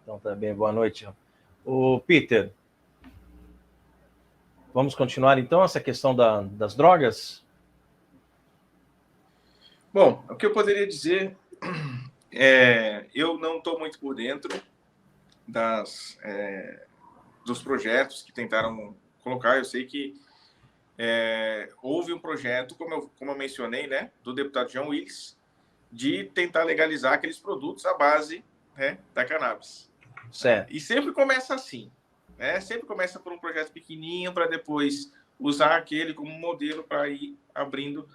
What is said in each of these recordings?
Então tá bem, boa noite. O Peter, vamos continuar então essa questão das drogas? Bom, o que eu poderia dizer eu não estou muito por dentro dos projetos que tentaram colocar. Eu sei que houve um projeto, como eu mencionei, né, do deputado João Willis, de tentar legalizar aqueles produtos à base, né, da cannabis. Certo. E sempre começa assim, né? Sempre começa por um projeto pequenininho para depois usar aquele como modelo para ir abrindo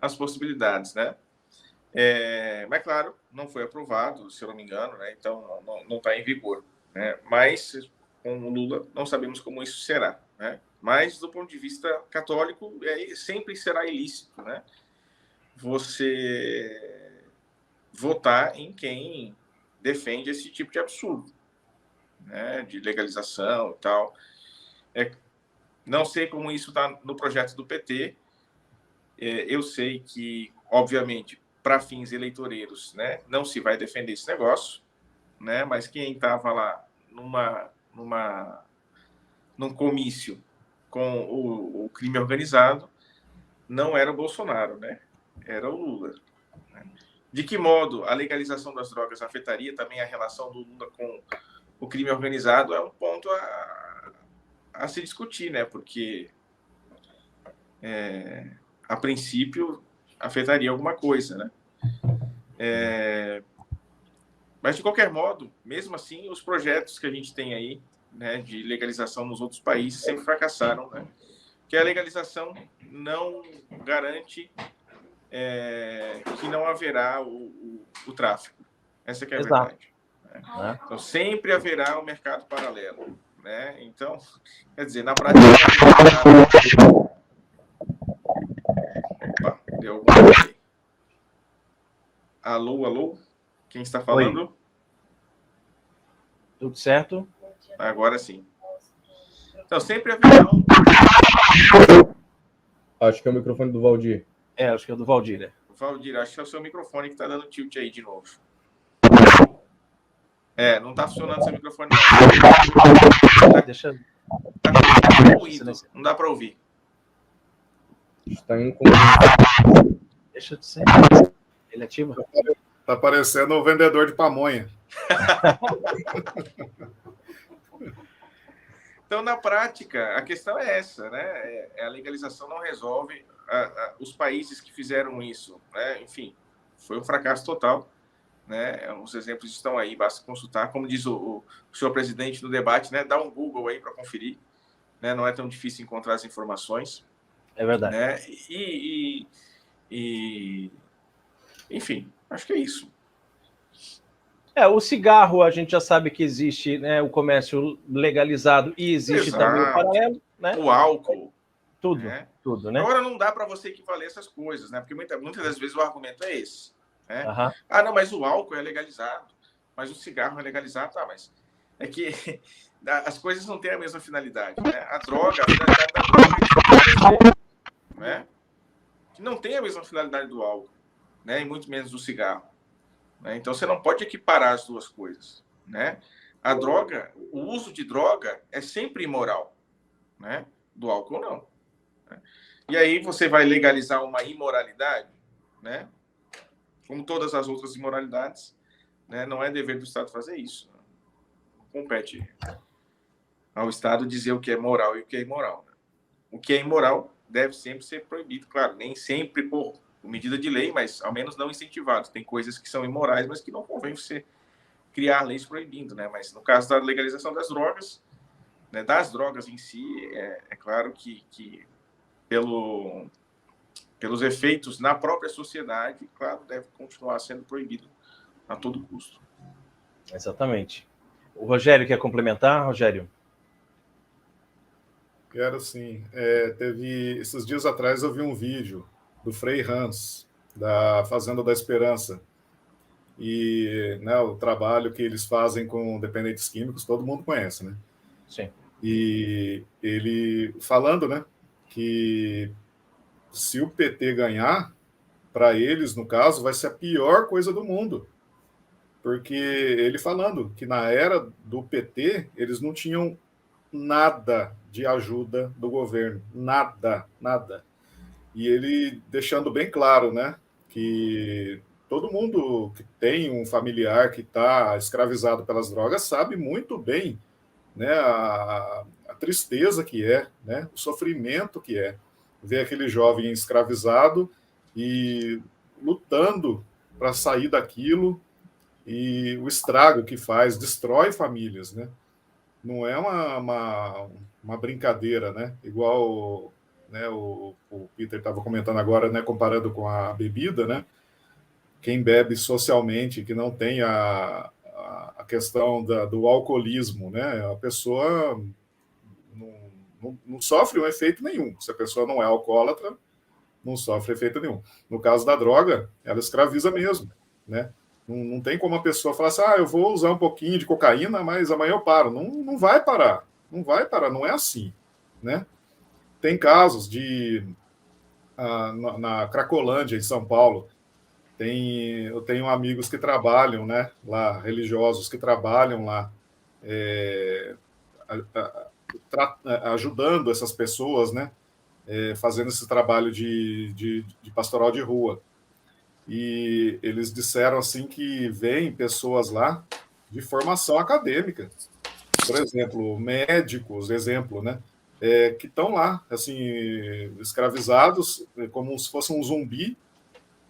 as possibilidades, né? Mas, claro, não foi aprovado, se eu não me engano, né? Então não está em vigor, né? Mas, com o Lula, não sabemos como isso será, né? Mas, do ponto de vista católico, sempre será ilícito, né? Você votar em quem defende esse tipo de absurdo, né? De legalização e tal. Não sei como isso está no projeto do PT. Eu sei que, obviamente, para fins eleitoreiros, né, não se vai defender esse negócio, né, mas quem estava lá num comício com o crime organizado não era o Bolsonaro, né, era o Lula. Né? De que modo a legalização das drogas afetaria também a relação do Lula com o crime organizado é um ponto a se discutir, né, porque a princípio afetaria alguma coisa, né? Mas, de qualquer modo, mesmo assim, os projetos que a gente tem aí, né, de legalização nos outros países sempre fracassaram, né? Que a legalização não garante que não haverá o tráfico. Essa que é a verdade. Né? Então, sempre haverá um mercado paralelo. Né? Então, quer dizer, na prática... Opa, deu alguma coisa aí. Alô, alô? Quem está falando? Oi. Tudo certo? Agora sim. Então, sempre haverá um... Acho que é o microfone do Valdir. Acho que é do Valdir, né? Valdir, acho que é o seu microfone que está dando tilt aí de novo. Não está funcionando seu microfone, não. Deixa... Tá com ruído, não dá para ouvir. Está indo com... Deixa de ser. Ele ativa? Tá parecendo o vendedor de pamonha. Então, na prática, a questão é essa, né? A legalização não resolve. Os países que fizeram isso, né? Enfim, foi um fracasso total. Né? Os exemplos estão aí, basta consultar. Como diz o senhor presidente no debate, né? Dá um Google aí para conferir. Né? Não é tão difícil encontrar as informações. É verdade. Né? Enfim, acho que é isso. O cigarro, a gente já sabe que existe, né, o comércio legalizado e existe também o paralelo, né? O álcool. Tudo, né? Tudo, né? Agora, não dá para você equivaler essas coisas, né? Porque muitas das vezes o argumento é esse. Né? Uhum. Não, mas o álcool é legalizado, mas o cigarro é legalizado. Tá, mas é que as coisas não têm a mesma finalidade. Né? A finalidade da droga é né? Que não tem a mesma finalidade do álcool, né? E muito menos do cigarro. Né? Então, você não pode equiparar as duas coisas. Né? A droga, o uso de droga é sempre imoral. Né? Do álcool, não. Né? E aí você vai legalizar uma imoralidade, né? Como todas as outras imoralidades, né? Não é dever do Estado fazer isso. Não compete ao Estado dizer o que é moral e o que é imoral. Né? O que é imoral deve sempre ser proibido, claro, nem sempre por medida de lei, mas ao menos não incentivado. Tem coisas que são imorais, mas que não convém você criar leis proibindo, né? Mas no caso da legalização das drogas, né, das drogas em si, é claro que pelos efeitos na própria sociedade, claro, deve continuar sendo proibido a todo custo. Exatamente. O Rogério quer complementar, Rogério? Quero sim. Teve esses dias atrás eu vi um vídeo do Frei Hans, da Fazenda da Esperança, e né, o trabalho que eles fazem com dependentes químicos, todo mundo conhece, né? Sim. E ele falando, né, que se o PT ganhar, para eles, no caso, vai ser a pior coisa do mundo. porque ele falando que na era do PT eles não tinham nada de ajuda do governo, nada, nada. E ele deixando bem claro, né, que todo mundo que tem um familiar que está escravizado pelas drogas sabe muito bem, né, a tristeza que é, né, o sofrimento que é ver aquele jovem escravizado e lutando para sair daquilo, e o estrago que faz, destrói famílias, né? Não é uma brincadeira, né? Igual, né, o Peter estava comentando agora, né, comparando com a bebida, né? Quem bebe socialmente, que não tem a questão do alcoolismo, né? A pessoa não sofre um efeito nenhum. Se a pessoa não é alcoólatra, não sofre efeito nenhum. No caso da droga, ela escraviza mesmo, né? Não tem como a pessoa falar assim, eu vou usar um pouquinho de cocaína, mas amanhã eu paro. Não vai parar, não vai parar, não é assim, né? Tem casos de... na Cracolândia, em São Paulo, eu tenho amigos que trabalham, né, lá, religiosos que trabalham lá, ajudando essas pessoas, né, fazendo esse trabalho de pastoral de rua. E eles disseram assim que vêm pessoas lá de formação acadêmica, por exemplo, médicos, exemplo, né, que estão lá, assim, escravizados, como se fosse um zumbi,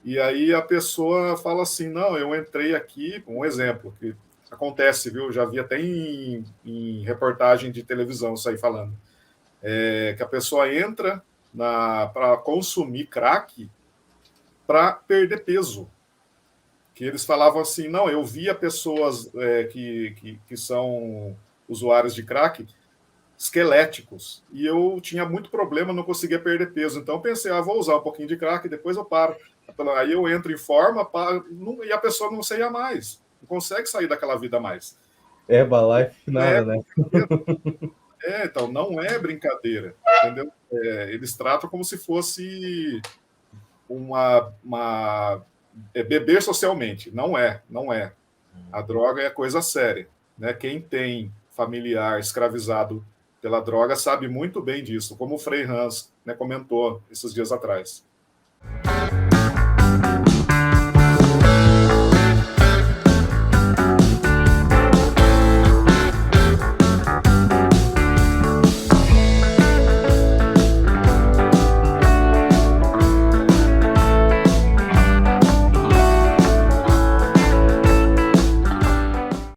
e aí a pessoa fala assim, não, eu entrei aqui, um exemplo, que acontece, viu, já vi até em reportagem de televisão isso aí falando, que a pessoa entra para consumir crack para perder peso. Que eles falavam assim, não, eu via pessoas que são usuários de crack esqueléticos, e eu tinha muito problema, não conseguia perder peso, então eu pensei, vou usar um pouquinho de crack, depois eu paro. Aí eu entro em forma e a pessoa não saía mais, não consegue sair daquela vida mais. Herbalife, nada, né? Então, não é brincadeira, entendeu? Eles tratam como se fosse beber socialmente. Não é. A droga é coisa séria, né? Quem tem familiar escravizado pela droga sabe muito bem disso, como o Frei Hans, né, comentou esses dias atrás.